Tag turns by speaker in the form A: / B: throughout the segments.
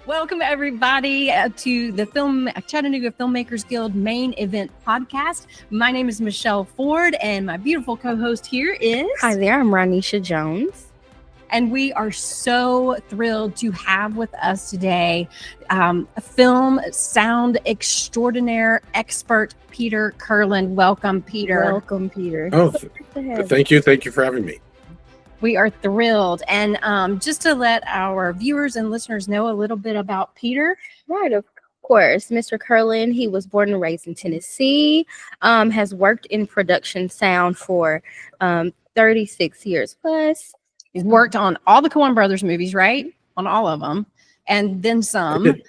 A: Welcome, everybody, to the Chattanooga Filmmakers Guild main event podcast. My name is Michelle Ford, and my beautiful co-host here is...
B: Hi there, I'm Ronisha Jones.
A: And we are so thrilled to have with us today a film sound extraordinaire expert, Peter Kurland. Welcome, Peter.
B: Welcome, Peter.
C: Oh, thank you. Thank you for having me.
A: We are thrilled. And just to let our viewers and listeners know a little bit about Peter.
B: Right, of course. Mr. Kurland, he was born and raised in Tennessee, has worked in production sound for 36 years plus.
A: He's worked on all the Coen Brothers movies, right? On all of them. And then some.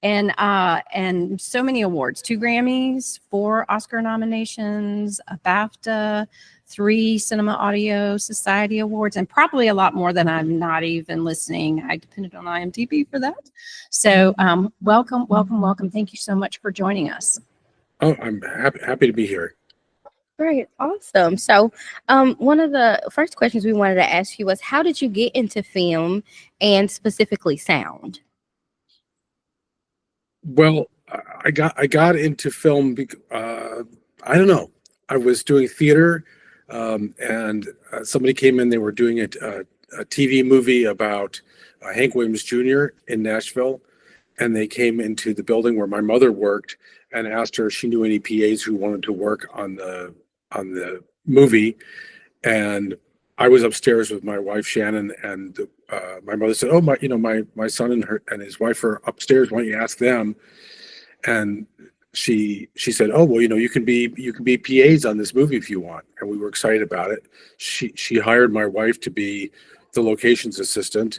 A: And so many awards, 2 Grammys, 4 Oscar nominations, a BAFTA, 3 Cinema Audio Society Awards, and probably a lot more than I'm not even listening. I depended on IMDb for that. So welcome. Thank you so much for joining us.
C: Oh, I'm happy to be here.
B: Great, awesome. So one of the first questions we wanted to ask you was, how did you get into film and specifically sound?
C: Well, I got into film because I don't know. I was doing theater, and somebody came in. They were doing a TV movie about Hank Williams Jr. in Nashville, and they came into the building where my mother worked and asked her if she knew any PAs who wanted to work on the movie. And I was upstairs with my wife Shannon, and my mother said, "Oh, my son and his wife are upstairs. Why don't you ask them?" And she said, "Oh, well, you can be PAs on this movie if you want." And we were excited about it. She hired my wife to be the locations assistant,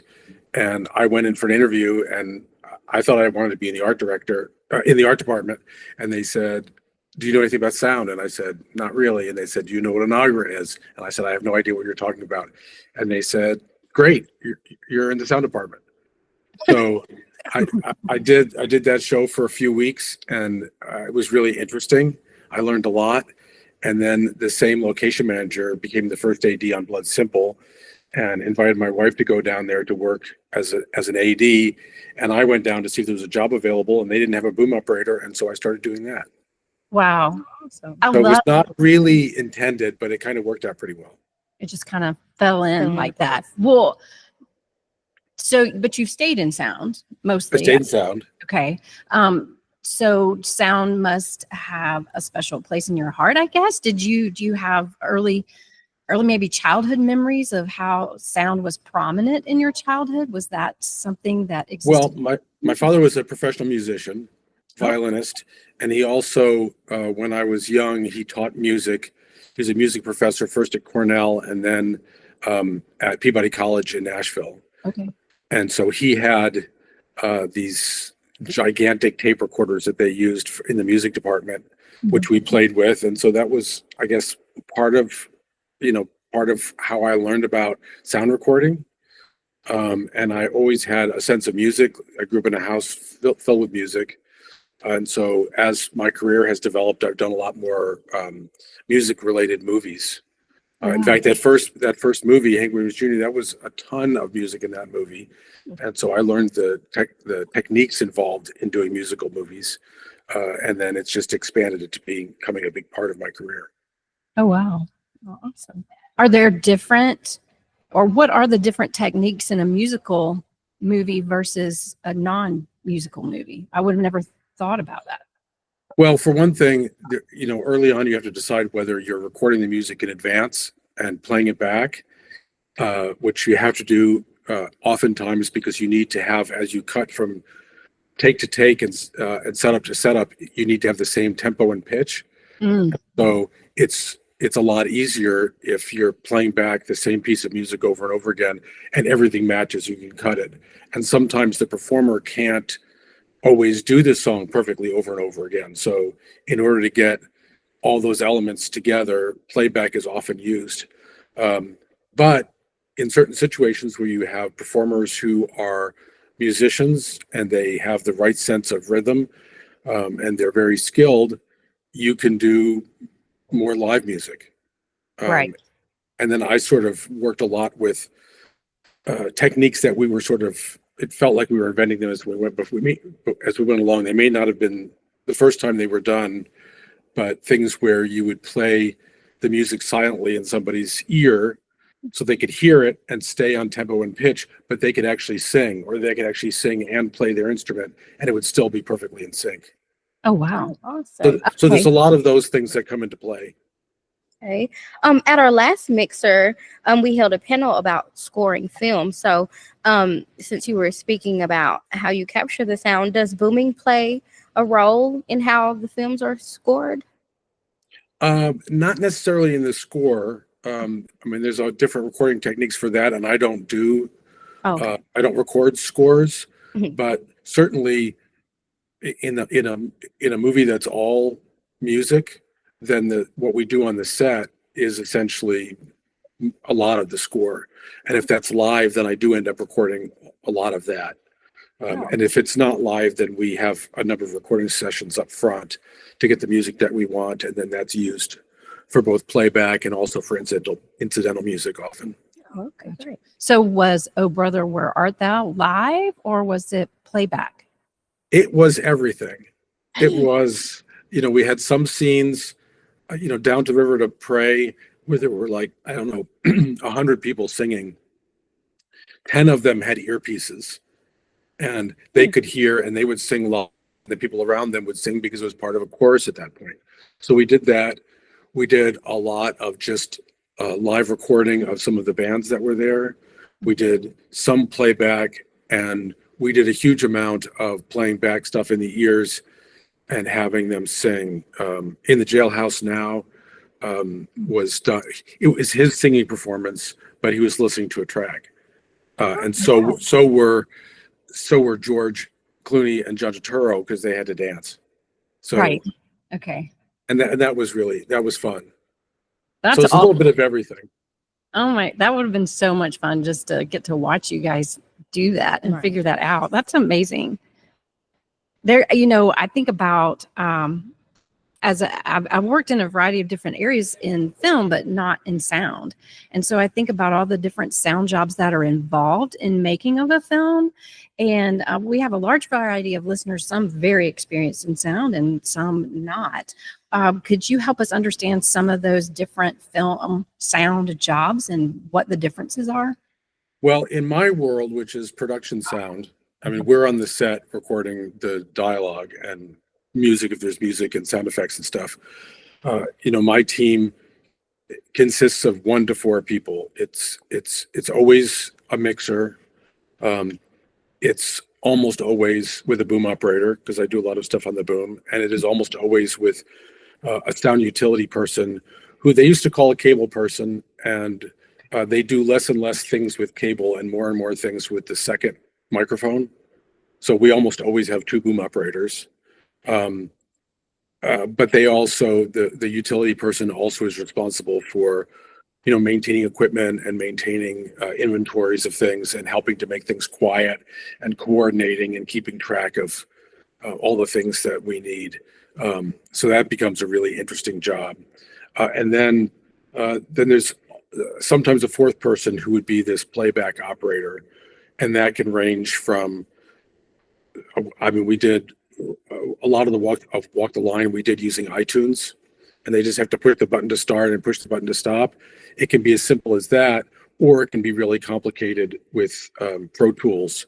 C: and I went in for an interview, and I thought I wanted to be in the art department, and they said, "Do you know anything about sound?" And I said, "Not really." And they said, "Do you know what an auger is?" And I said, "I have no idea what you're talking about." And they said, "Great, you're in the sound department." So I did that show for a few weeks, and it was really interesting. I learned a lot. And then the same location manager became the first AD on Blood Simple, and invited my wife to go down there to work as an AD. And I went down to see if there was a job available, and they didn't have a boom operator, and so I started doing that.
A: Wow.
B: Awesome.
C: So it was not really intended, but it kind of worked out pretty well.
A: It just kind of fell in like that. Well, but you stayed in sound mostly.
C: I stayed in sound.
A: Okay. So sound must have a special place in your heart, I guess. Do you have early maybe childhood memories of how sound was prominent in your childhood? Was that something that existed?
C: Well, my father was a professional musician, violinist, and he also, when I was young, he taught music. He was a music professor first at Cornell and then at Peabody College in Nashville.
A: Okay.
C: And so he had these gigantic tape recorders that they used in the music department, which we played with. And so that was, I guess, part of how I learned about sound recording. And I always had a sense of music. I grew up in a house filled with music. And so as my career has developed, I've done a lot more music related movies. In fact, that first movie, Hank Williams Jr., that was a ton of music in that movie. And so I learned the techniques involved in doing musical movies. And then it's just expanded it to becoming a big part of my career.
A: Oh, wow. Awesome. Are there what are the different techniques in a musical movie versus a non-musical movie? I would have never thought about that.
C: Well, for one thing, early on, you have to decide whether you're recording the music in advance and playing it back, which you have to do oftentimes because you need to have, as you cut from take to take and setup to setup, you need to have the same tempo and pitch. So it's a lot easier if you're playing back the same piece of music over and over again and everything matches, you can cut it. And sometimes the performer can't always do this song perfectly over and over again. So in order to get all those elements together, playback is often used. But in certain situations where you have performers who are musicians and they have the right sense of rhythm, and they're very skilled, you can do more live music.
A: Right.
C: And then I sort of worked a lot with techniques that we were sort of it felt like we were inventing them as we went, but as we went along. They may not have been the first time they were done, but things where you would play the music silently in somebody's ear so they could hear it and stay on tempo and pitch, but they could actually sing, or they could actually sing and play their instrument, and it would still be perfectly in sync.
A: Oh, wow.
B: Awesome.
C: So there's a lot of those things that come into play.
B: Okay. At our last mixer, we held a panel about scoring film. So, since you were speaking about how you capture the sound, does booming play a role in how the films are scored?
C: Not necessarily in the score. I mean, there's different recording techniques for that, and I don't do.
B: Okay.
C: I don't record scores,
B: Mhm.
C: but certainly in a movie that's all music, then what we do on the set is essentially a lot of the score. And if that's live, then I do end up recording a lot of that. And if it's not live, then we have a number of recording sessions up front to get the music that we want, and then that's used for both playback and also for incidental music often.
B: Okay, great.
A: So was Oh Brother, Where Art Thou live, or was it playback?
C: It was everything. It was, we had some scenes, Down to the River to Pray, where there were like, I don't know, 100 people singing. 10 of them had earpieces, and they could hear, and they would sing loud. The people around them would sing because it was part of a chorus at that point. So we did that. We did a lot of just live recording of some of the bands that were there. We did some playback, and we did a huge amount of playing back stuff in the ears and having them sing. In the Jailhouse Now was done. It was his singing performance, but he was listening to a track. And so were George Clooney and John Turturro, because they had to dance. So
A: Right. Okay.
C: and that was fun.
A: That's
C: So it's a little bit of everything.
A: Oh my, that would have been so much fun just to get to watch you guys do that and
B: Right.
A: figure that out. That's amazing. There, I think about I've worked in a variety of different areas in film, but not in sound. And so I think about all the different sound jobs that are involved in making of a film. And we have a large variety of listeners, some very experienced in sound and some not. Could you help us understand some of those different film sound jobs and what the differences are?
C: Well, in my world, which is production sound, I mean, we're on the set recording the dialogue and music, if there's music, and sound effects and stuff. My team consists of 1 to 4 people. It's always a mixer. It's almost always with a boom operator, because I do a lot of stuff on the boom, and it is almost always with a sound utility person who they used to call a cable person, and they do less and less things with cable and more things with the second microphone. So we almost always have 2 boom operators. But they also, the utility person also is responsible for, maintaining equipment and maintaining inventories of things and helping to make things quiet and coordinating and keeping track of all the things that we need. So that becomes a really interesting job. And then there's sometimes a 4th person who would be this playback operator, and that can range from, we did a lot of the walk the line we did using iTunes, and they just have to push the button to start and push the button to stop. It can be as simple as that, or it can be really complicated with Pro Tools.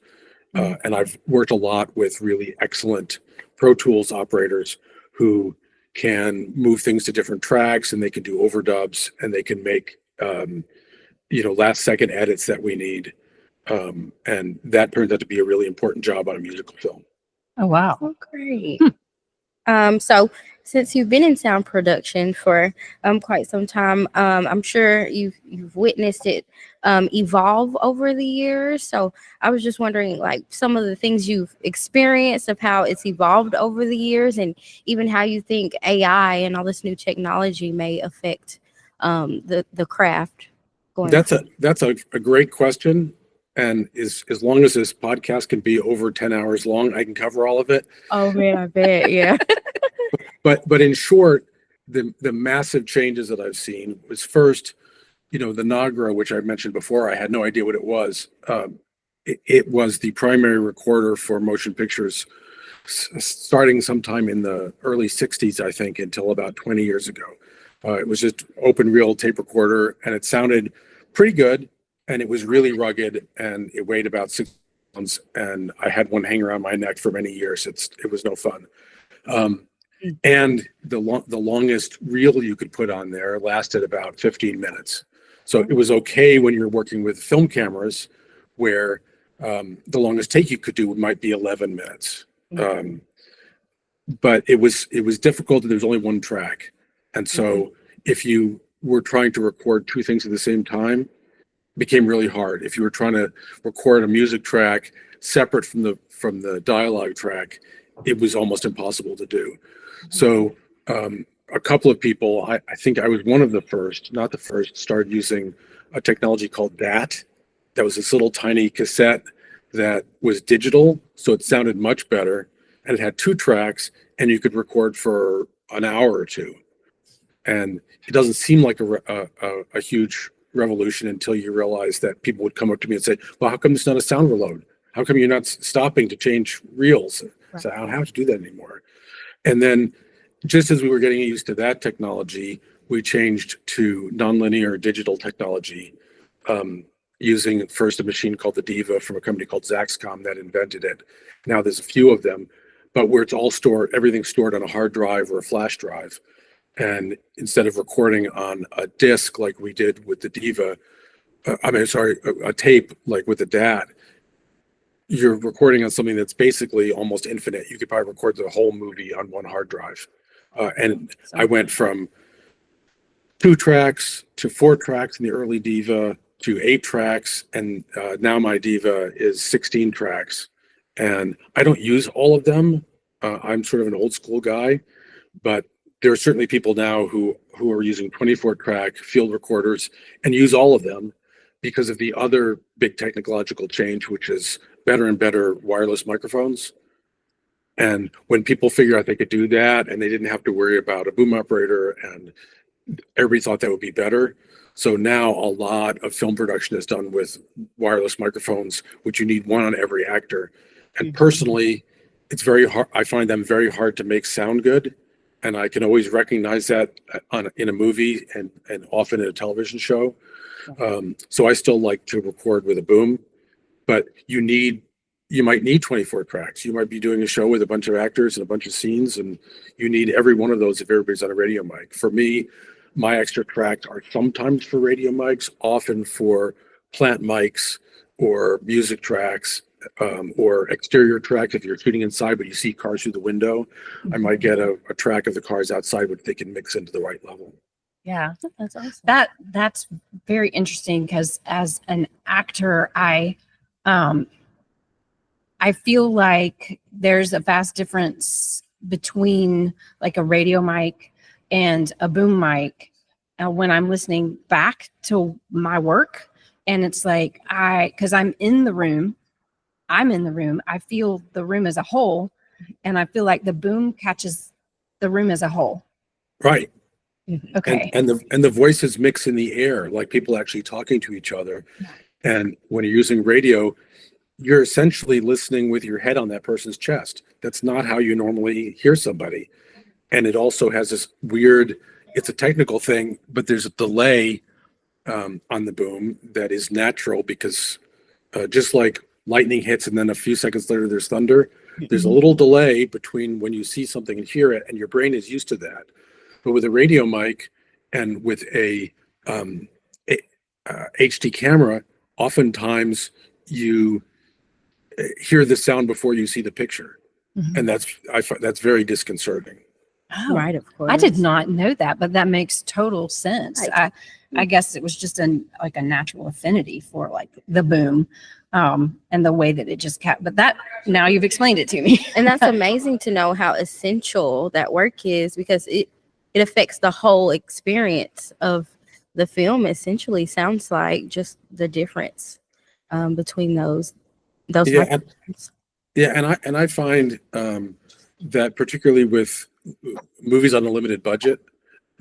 C: And I've worked a lot with really excellent Pro Tools operators who can move things to different tracks, and they can do overdubs, and they can make last second edits that we need. And that turned out to be a really important job on a musical film.
A: Oh, wow.
B: Oh, great. So since you've been in sound production for quite some time, I'm sure you've witnessed it evolve over the years. So I was just wondering, like, some of the things you've experienced of how it's evolved over the years, and even how you think AI and all this new technology may affect the craft going forward.
C: That's a great question. And as long as this podcast can be over 10 hours long, I can cover all of it.
B: Oh man, I bet, yeah.
C: But in short, the massive changes that I've seen was first, the Nagra, which I mentioned before, I had no idea what it was. it was the primary recorder for motion pictures starting sometime in the early 60s, I think, until about 20 years ago. It was just open reel tape recorder, and it sounded pretty good, and it was really rugged, and it weighed about 6 pounds, and I had one hang around my neck for many years. It was no fun. And the longest reel you could put on there lasted about 15 minutes. So it was okay when you're working with film cameras, where the longest take you could do might be 11 minutes. But it was difficult. There's only one track, and so if you were trying to record two things at the same time, it became really hard. If you were trying to record a music track separate from the dialogue track, it was almost impossible to do. So a couple of people, I think I was one of the first, not the first, started using a technology called DAT. That was this little tiny cassette that was digital, so it sounded much better, and it had two tracks, and you could record for an hour or two. And it doesn't seem like a huge revolution until you realize that people would come up to me and say, well, how come it's not a sound reload? How come you're not stopping to change reels? Right. So I don't have to do that anymore. And then just as we were getting used to that technology, we changed to nonlinear digital technology, using first a machine called the Diva from a company called Zaxcom that invented it. Now there's a few of them, but where it's all stored, everything's stored on a hard drive or a flash drive. And instead of recording on a disc like we did with the Diva, a tape like with the DAT, you're recording on something that's basically almost infinite. You could probably record the whole movie on one hard drive. And I went from 2 tracks to 4 tracks in the early Diva to 8 tracks, and now my Diva is 16 tracks. And I don't use all of them. I'm sort of an old school guy, but there are certainly people now who are using 24-track field recorders and use all of them because of the other big technological change, which is better and better wireless microphones. And when people figure out they could do that and they didn't have to worry about a boom operator, and everybody thought that would be better. So now a lot of film production is done with wireless microphones, which you need one on every actor. And personally, it's very hard. I find them very hard to make sound good. And I can always recognize that in a movie and often in a television show. So I still like to record with a boom, but you might need 24 tracks. You might be doing a show with a bunch of actors and a bunch of scenes, and you need every one of those if everybody's on a radio mic. For me, my extra tracks are sometimes for radio mics, often for plant mics or music tracks, or exterior tracks. If you're shooting inside but you see cars through the window, I might get a track of the cars outside which they can mix into the right level.
A: Yeah,
B: That's awesome.
A: that's very interesting, because as an actor, I feel like there's a vast difference between like a radio mic and a boom mic when I'm listening back to my work. And it's like, because I'm in the room, I feel the room as a whole, and I feel like the boom catches the room as a whole.
C: Right.
A: Okay.
C: And the voices mix in the air, like people actually talking to each other. And when you're using radio, you're essentially listening with your head on that person's chest. That's not how you normally hear somebody. And it also has this weird, it's a technical thing, but there's a delay on the boom that is natural, because just like lightning hits and then a few seconds later there's thunder, there's a little delay between when you see something and hear it, and your brain is used to that. But with a radio mic and with a HD camera, oftentimes you hear the sound before you see the picture, and that's very disconcerting.
A: Oh,
B: Right, of course.
A: I did not know that, but that makes total sense.
B: Right.
A: I guess it was just a natural affinity for like the boom, and the way that it just kept. But that, now you've explained it to me.
B: And that's amazing to know how essential that work is, because it affects the whole experience of the film. Essentially sounds like just the difference between those microphones.
C: And I find that particularly with movies on a limited budget,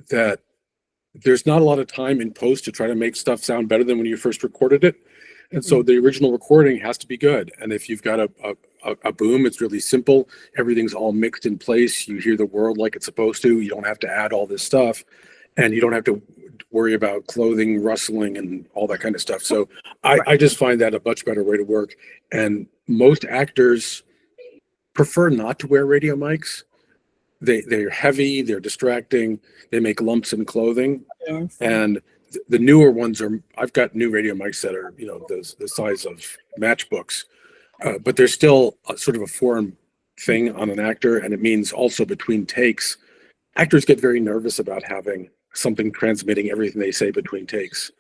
C: that there's not a lot of time in post to try to make stuff sound better than when you first recorded it. And so the original recording has to be good. And if you've got a boom, it's really simple. Everything's all mixed in place. You hear the world like it's supposed to. You don't have to add all this stuff, and you don't have to worry about clothing rustling and all that kind of stuff. So I just find that a much better way to work. And most actors prefer not to wear radio mics. They're heavy, they're distracting, they make lumps in clothing.
B: Yes.
C: And the newer ones I've got new radio mics that are, the size of matchbooks, but they're still sort of a foreign thing on an actor. And it means also between takes, actors get very nervous about having something transmitting everything they say between takes.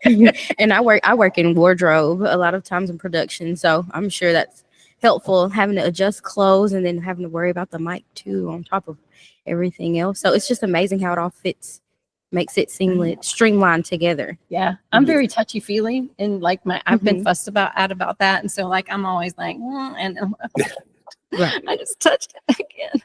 B: And I work in wardrobe a lot of times in production, so I'm sure that's helpful, having to adjust clothes and then having to worry about the mic too on top of everything else. So it's just amazing how it all fits, makes it seamless, streamlined together.
A: Yeah, I'm very touchy feely, and like I've been fussed about that, and so like I'm always like, and
B: Right.
A: I just touched it again.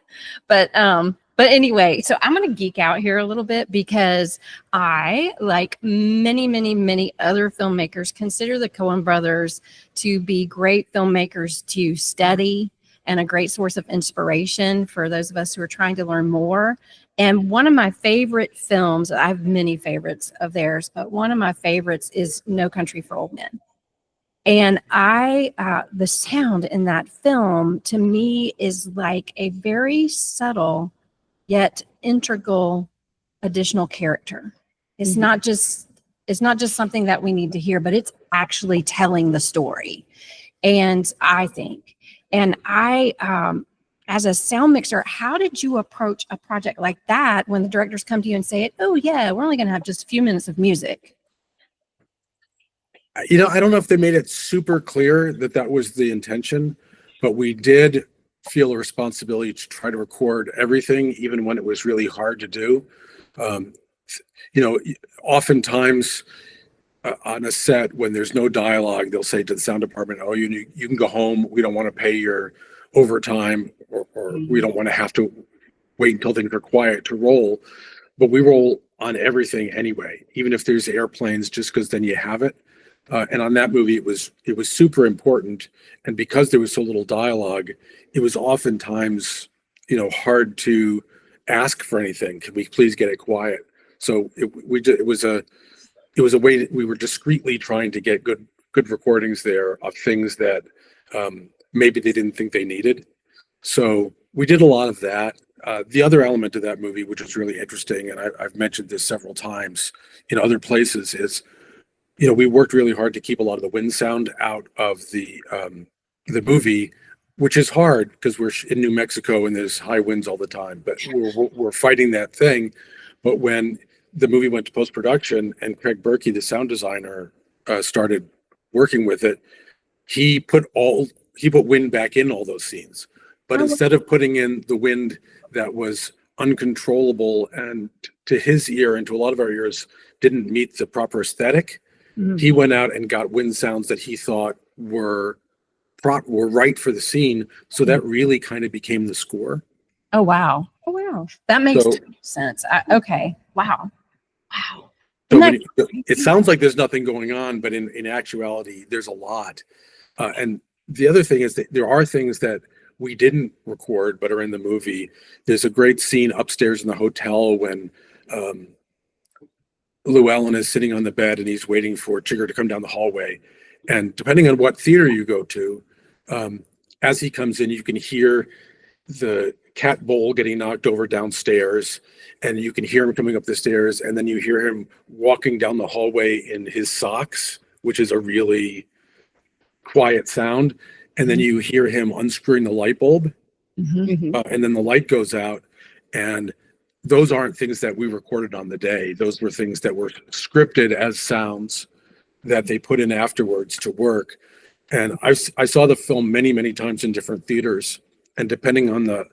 A: But anyway, so I'm going to geek out here a little bit because I, like many other filmmakers, consider the Coen brothers to be great filmmakers to study and a great source of inspiration for those of us who are trying to learn more. And one of my favorite films, I have many favorites of theirs, but one of my favorites is No Country for Old Men. And the sound in that film to me is like a very subtle yet integral additional character. It's not just something that we need to hear, but it's actually telling the story. And I think, as a sound mixer, how did you approach a project like that when the directors come to you and say, oh yeah, we're only going to have just a few minutes of music?
C: I don't know if they made it super clear that was the intention, but we did feel a responsibility to try to record everything, even when it was really hard to do. Oftentimes on a set, when there's no dialogue, they'll say to the sound department, oh, you can go home. We don't want to pay your overtime, or we don't want to have to wait until things are quiet to roll. But we roll on everything anyway, even if there's airplanes, just because then you have it. And on that movie, it was super important. And because there was so little dialogue, it was oftentimes, hard to ask for anything. Can we please get it quiet? So it was a way that we were discreetly trying to get good recordings there of things that maybe they didn't think they needed. So we did a lot of that. The other element of that movie, which was really interesting, and I've mentioned this several times in other places, is we worked really hard to keep a lot of the wind sound out of the movie, which is hard because we're in New Mexico and there's high winds all the time. But we're fighting that thing. But when the movie went to post-production and Craig Berkey, the sound designer, started working with it, he put wind back in all those scenes. But instead of putting in the wind that was uncontrollable and to his ear and to a lot of our ears didn't meet the proper aesthetic, he went out and got wind sounds that he thought were right for the scene. So that really kind of became the score.
A: Oh, wow. That makes sense. Okay. Wow.
C: So it sounds like there's nothing going on, but in actuality, there's a lot. And the other thing is that there are things that we didn't record, but are in the movie. There's a great scene upstairs in the hotel when Llewellyn is sitting on the bed and he's waiting for Chigger to come down the hallway. And depending on what theater you go to, as he comes in, you can hear the cat bowl getting knocked over downstairs, and you can hear him coming up the stairs, and then you hear him walking down the hallway in his socks, which is a really quiet sound. And then you hear him unscrewing the light bulb, and then the light goes out. And those aren't things that we recorded on the day. Those were things that were scripted as sounds that they put in afterwards to work. And I saw the film many times in different theaters, and depending on the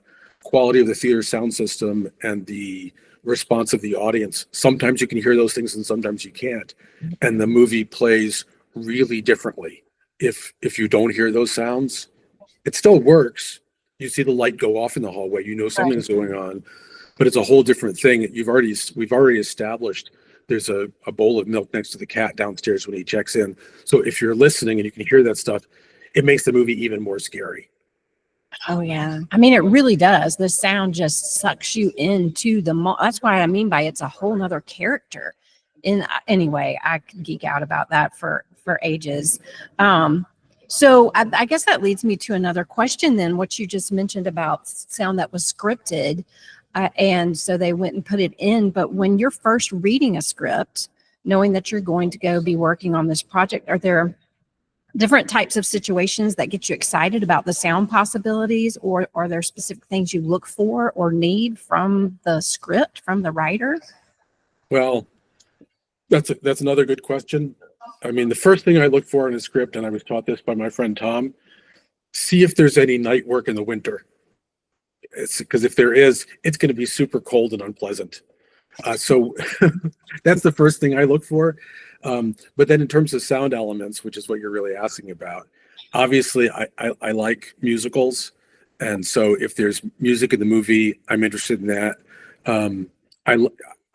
C: quality of the theater sound system and the response of the audience, sometimes you can hear those things and sometimes you can't. And the movie plays really differently. If you don't hear those sounds, it still works. You see the light go off in the hallway, something's going on, but it's a whole different thing. We've already established there's a bowl of milk next to the cat downstairs when he checks in. So if you're listening and you can hear that stuff, it makes the movie even more scary.
A: Oh yeah. I mean, it really does. The sound just sucks you into that's why I mean by it's a whole nother character. Anyway, I could geek out about that for ages. So I guess that leads me to another question then, what you just mentioned about sound that was scripted. And so they went and put it in. But when you're first reading a script, knowing that you're going to go be working on this project, are there different types of situations that get you excited about the sound possibilities, or are there specific things you look for or need from the script, from the writer?
C: Well, that's another good question. I mean, the first thing I look for in a script, and I was taught this by my friend Tom, see if there's any night work in the winter. It's because if there is, it's going to be super cold and unpleasant. So that's the first thing I look for. But then in terms of sound elements, which is what you're really asking about, obviously I like musicals. And so if there's music in the movie, I'm interested in that.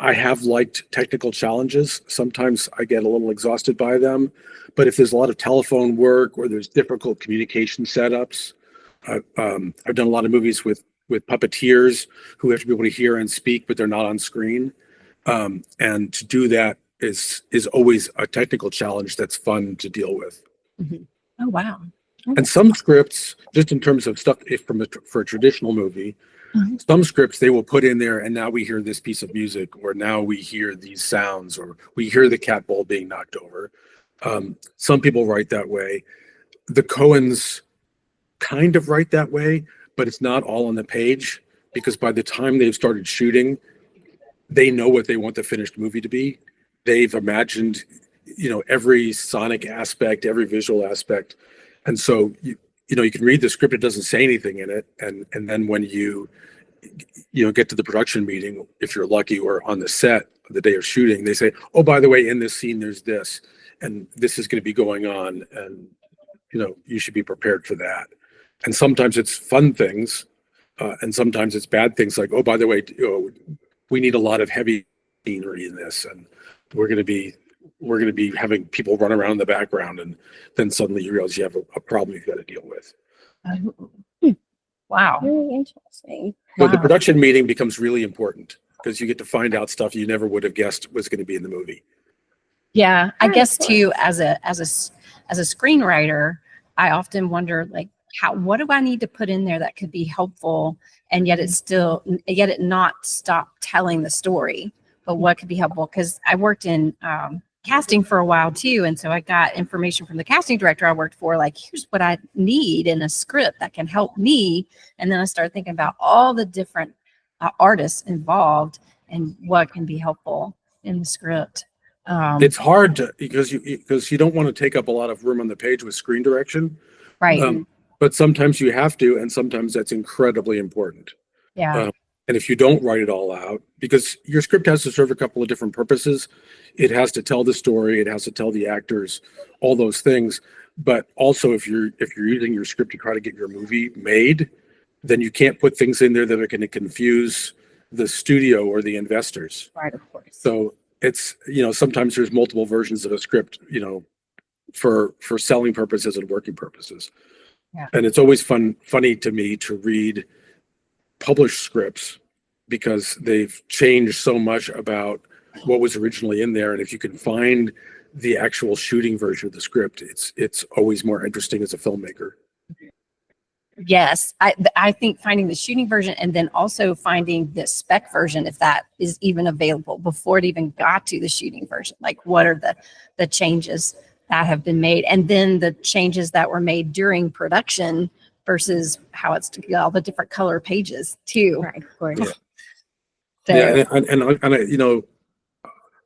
C: I have liked technical challenges. Sometimes I get a little exhausted by them, but if there's a lot of telephone work or there's difficult communication setups, I've done a lot of movies with puppeteers who have to be able to hear and speak, but they're not on screen. And to do that is always a technical challenge that's fun to deal with.
A: Mm-hmm. Oh, wow.
C: And some scripts, just in terms of stuff, for a traditional movie, mm-hmm. Some scripts they will put in there, and now we hear this piece of music, or now we hear these sounds, or we hear the cat bowl being knocked over. Some people write that way. The Coens kind of write that way, but it's not all on the page, because by the time they've started shooting, they know what they want the finished movie to be. They've imagined, every sonic aspect, every visual aspect. And so, you can read the script, it doesn't say anything in it. And then when you get to the production meeting, if you're lucky, or on the set the day of shooting, they say, oh, by the way, in this scene, there's this, and this is going to be going on. And, you should be prepared for that. And sometimes it's fun things. And sometimes it's bad things like, oh, by the way, we need a lot of heavy scenery in this. And we're going to be having people run around in the background, and then suddenly you realize you have a problem you've got to deal with.
A: Wow.
B: Really interesting.
C: So the production meeting becomes really important because you get to find out stuff you never would have guessed was going to be in the movie.
A: Yeah, I guess too, as a screenwriter, I often wonder, like, what do I need to put in there that could be helpful, and yet it not stop telling the story, but what could be helpful? Because I worked in casting for a while too, and so I got information from the casting director I worked for, like, here's what I need in a script that can help me, and then I started thinking about all the different artists involved and what can be helpful in the script.
C: It's hard because you don't want to take up a lot of room on the page with screen direction,
A: right?
C: But sometimes you have to, and sometimes that's incredibly important.
A: Yeah.
C: And if you don't write it all out, because your script has to serve a couple of different purposes, it has to tell the story, it has to tell the actors, all those things. But also, if you're using your script to try to get your movie made, then you can't put things in there that are going to confuse the studio or the investors.
A: Right, of course.
C: So it's, sometimes there's multiple versions of a script, for selling purposes and working purposes.
A: Yeah.
C: And it's always funny to me to read published scripts because they've changed so much about what was originally in there. And if you can find the actual shooting version of the script, it's always more interesting as a filmmaker.
A: Yes, I think finding the shooting version and then also finding the spec version, if that is even available before it even got to the shooting version, like what are the changes that have been made, and then the changes that were made during production versus how it's all the different color pages too.
B: Right, of course.
C: Yeah. So, and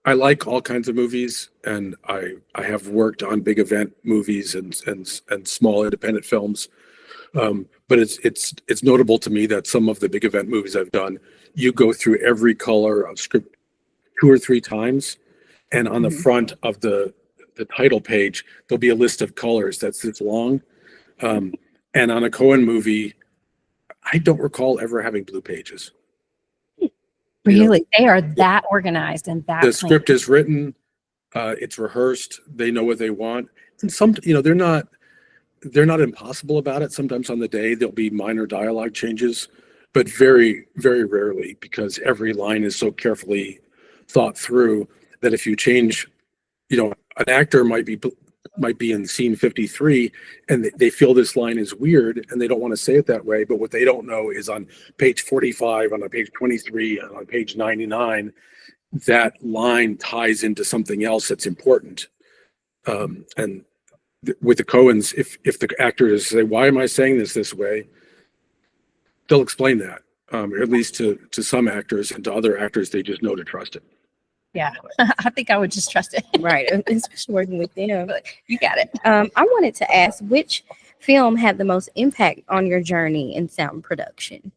C: I like all kinds of movies, and I have worked on big event movies and small independent films. But it's notable to me that some of the big event movies I've done, you go through every color of script 2 or 3 times, and on the front of the title page, there'll be a list of colors that's this long. And on a Coen movie, I don't recall ever having blue pages. You know,
A: Really? They are that organized and that
C: the
A: clean.
C: script is written, it's rehearsed, they know what they want. And they're not impossible about it. Sometimes on the day there'll be minor dialogue changes, but very, very rarely, because every line is so carefully thought through that if you change, an actor might be in scene 53 and they feel this line is weird and they don't want to say it that way, but what they don't know is on page 45, on page 23, and on page 99, that line ties into something else that's important. And with the Coens, if the actors say, why am I saying this way, they'll explain that, or at least to some actors, and to other actors they just know to trust it.
A: Yeah, I think I would just trust it.
B: Right, especially working with them.
A: But you got it.
B: I wanted to ask, which film had the most impact on your journey in sound production?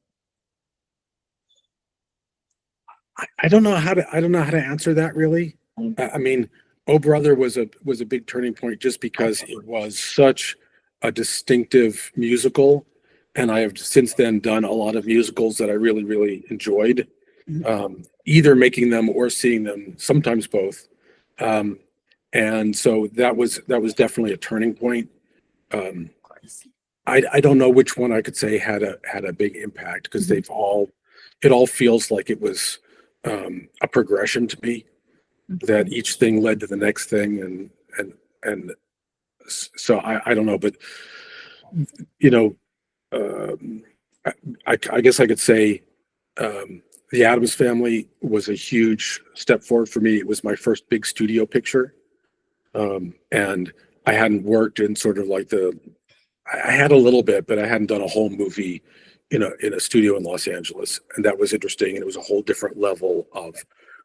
C: I don't know how to answer that really. I mean, Oh Brother was a big turning point just because it was such a distinctive musical, and I have since then done a lot of musicals that I really, really enjoyed, either making them or seeing them, sometimes both. And so that was definitely a turning point. I don't know which one I could say had a big impact, because it all feels like it was a progression to me, that each thing led to the next thing, and so I don't know, but I guess I could say The Addams Family was a huge step forward for me. It was my first big studio picture, and I hadn't worked in sort of like I had a little bit, but I hadn't done a whole movie in a studio in Los Angeles, and that was interesting. And it was a whole different level of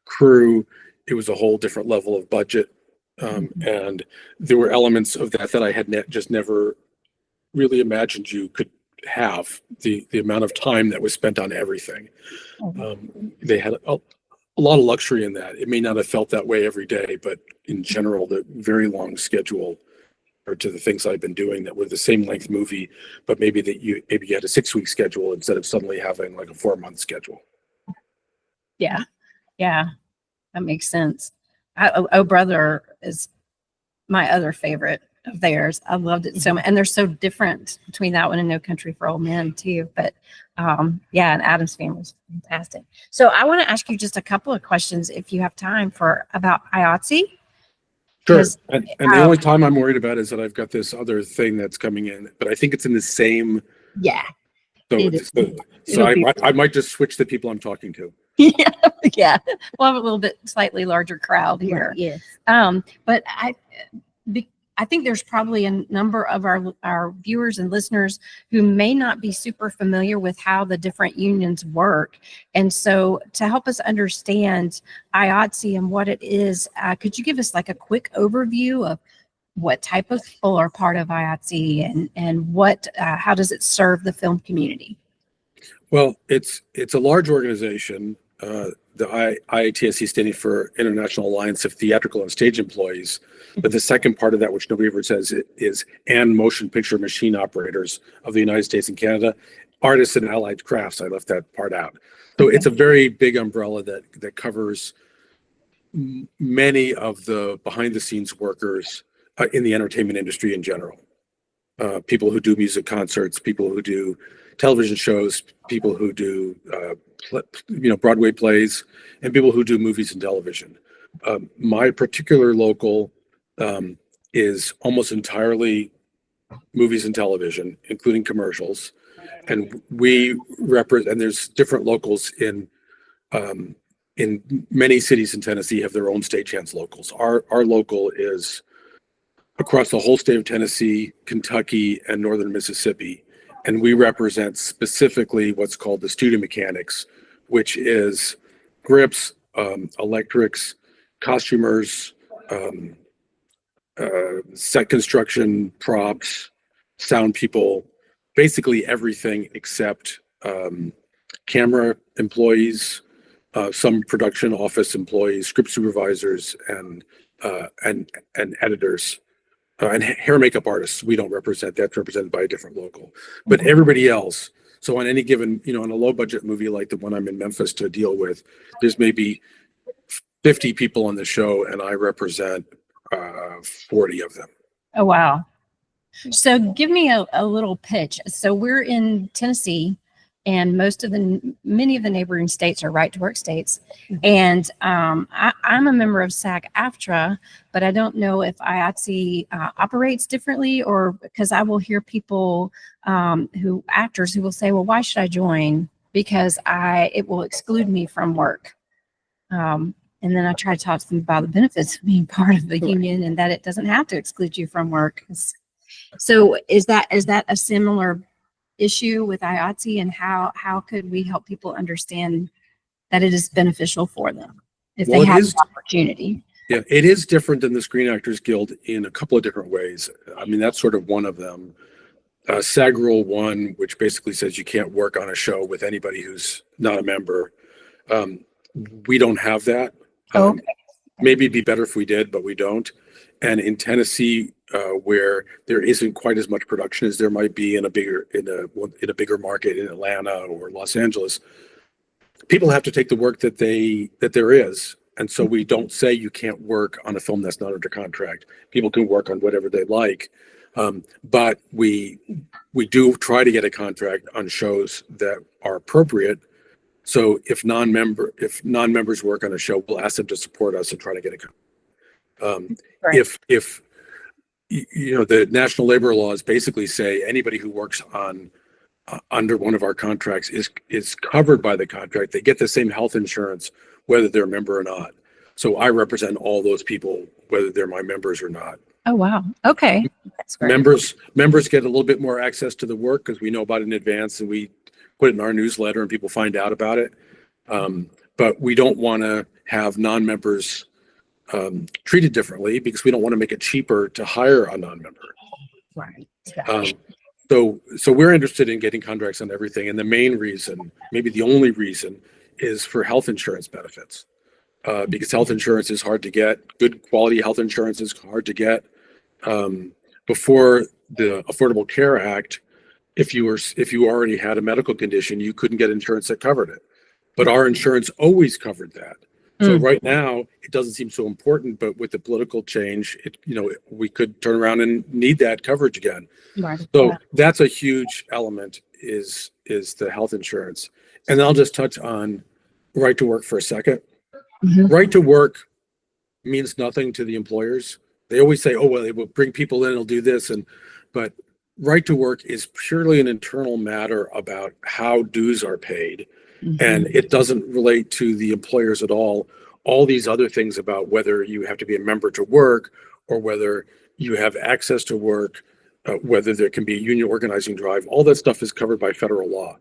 C: crew. It was a whole different level of budget, and there were elements of that I had just never really imagined you could have. The amount of time that was spent on everything. They had a lot of luxury in that. It may not have felt that way every day, but in general, the very long schedule, or to the things I've been doing that were the same length movie, but maybe you had a 6-week schedule instead of suddenly having like a 4-month schedule.
A: Yeah, that makes sense. Oh Brother is my other favorite of theirs. I loved it so much, and they're so different between that one and No Country for Old Men too. But and Addams Family is fantastic. So I want to ask you just a couple of questions, if you have time, about IATSE.
C: Sure. And the only time I'm worried about is that I've got this other thing that's coming in, but I think it's in the same.
A: Yeah.
C: So I might just switch the people I'm talking to.
A: Yeah. We'll have a little bit slightly larger crowd here.
B: Yes.
A: But I think there's probably a number of our viewers and listeners who may not be super familiar with how the different unions work. And so to help us understand IATSE and what it is, could you give us like a quick overview of what type of people are part of IATSE and what how does it serve the film community?
C: Well, it's a large organization. The IATSE standing for International Alliance of Theatrical and Stage Employees. But the second part of that, which nobody ever says, is and motion picture machine operators of the United States and Canada, artists and allied crafts. I left that part out. So it's a very big umbrella that covers many of the behind the scenes workers in the entertainment industry in general. People who do music concerts, people who do television shows, people who do Broadway plays, and people who do movies and television. My particular local is almost entirely movies and television, including commercials, and we represent. And there's different locals in many cities in Tennessee have their own stagehands locals. Our local is across the whole state of Tennessee, Kentucky, and northern Mississippi. And we represent specifically what's called the studio mechanics, which is grips, electrics, costumers, set construction, props, sound people, basically everything except camera employees, some production office employees, script supervisors, and editors. And hair makeup artists, we don't represent. That's represented by a different local. But everybody else, So on any given, on a low budget movie like the one I'm in Memphis to deal with, there's maybe 50 people on the show, and I represent 40 of them.
A: Oh, wow. So give me a little pitch. So we're in Tennessee, and many of the neighboring states are right to work states. And I'm a member of SAG-AFTRA, but I don't know if IATSE operates differently, or because I will hear people actors who will say, well, why should I join? Because it will exclude me from work. And then I try to talk to them about the benefits of being part of the union and that it doesn't have to exclude you from work. So is that a similar issue with IATSE, and how could we help people understand that it is beneficial for them if they have the opportunity?
C: Yeah, it is different than the Screen Actors Guild in a couple of different ways. I mean, that's sort of one of them. SAG Rule 1, which basically says you can't work on a show with anybody who's not a member. We don't have that.
A: Okay.
C: Maybe it'd be better if we did, but we don't. And in Tennessee, where there isn't quite as much production as there might be in a bigger market in Atlanta or Los Angeles, people have to take the work that there is. And so we don't say you can't work on a film that's not under contract. People can work on whatever they like. But we do try to get a contract on shows that are appropriate. So if non-members work on a show, we'll ask them to support us and try to get a contract.
A: Right.
C: If the national labor laws basically say anybody who works under one of our contracts is covered by the contract. They get the same health insurance whether they're a member or not. So I represent all those people whether they're my members or not.
A: Oh, wow. Okay. That's great.
C: Members get a little bit more access to the work because we know about it in advance and we put it in our newsletter and people find out about it. But we don't want to have non-members treated differently because we don't want to make it cheaper to hire a non-member.
A: Right.
C: So we're interested in getting contracts on everything. And the main reason, maybe the only reason, is for health insurance benefits. Because health insurance is hard to get. Good quality health insurance is hard to get. Before the Affordable Care Act, if you already had a medical condition, you couldn't get insurance that covered it. But our insurance always covered that. So right now, it doesn't seem so important, but with the political change, we could turn around and need that coverage again.
A: Right.
C: So that's a huge element is the health insurance. And I'll just touch on right to work for a second. Mm-hmm. Right to work means nothing to the employers. They always say, oh, well, they will bring people in, it'll do this. But right to work is purely an internal matter about how dues are paid. Mm-hmm. And it doesn't relate to the employers at all. All these other things about whether you have to be a member to work or whether you have access to work, whether there can be a union organizing drive, all that stuff is covered by federal law.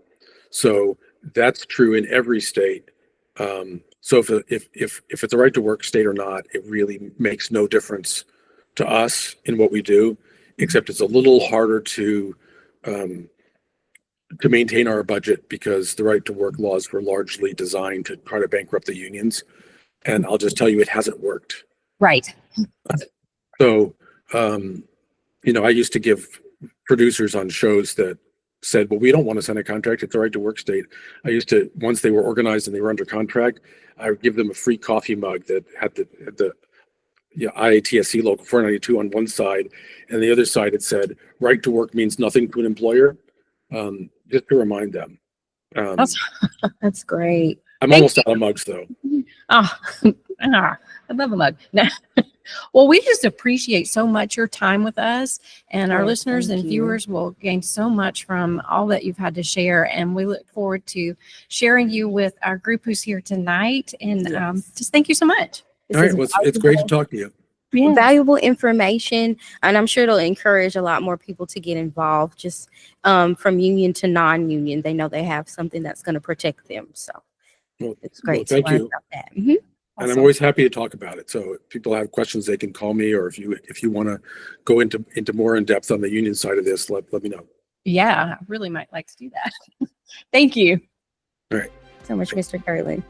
C: So that's true in every state. So if it's a right to work state or not, it really makes no difference to us in what we do, except it's a little harder to maintain our budget because the right to work laws were largely designed to try to bankrupt the unions. And I'll just tell you, it hasn't worked.
A: Right.
C: So, I used to give producers on shows that said, well, we don't want to sign a contract. It's a right to work state. I used to, once they were organized and they were under contract, I would give them a free coffee mug that had the IATSE local 492 on one side, and the other side it said, right to work means nothing to an employer. Just to remind them.
A: That's great.
C: I'm almost out of mugs though.
A: I love a mug. Well, we just appreciate so much your time with us, and our listeners and viewers will gain so much from all that you've had to share. And we look forward to sharing you with our group who's here tonight. And just thank you so much.
C: All right. Well, it's great to talk to you.
B: Yeah. Valuable information, and I'm sure it'll encourage a lot more people to get involved, just from union to non-union. They know they have something that's going to protect them. So it's great to learn about that. Mm-hmm.
C: And I'm always happy to talk about it. So if people have questions, they can call me, or if you want to go into more in depth on the union side of this, let me know.
A: Yeah, I really might like to do that. Thank you.
C: All right.
B: So much, Mr. Kurland.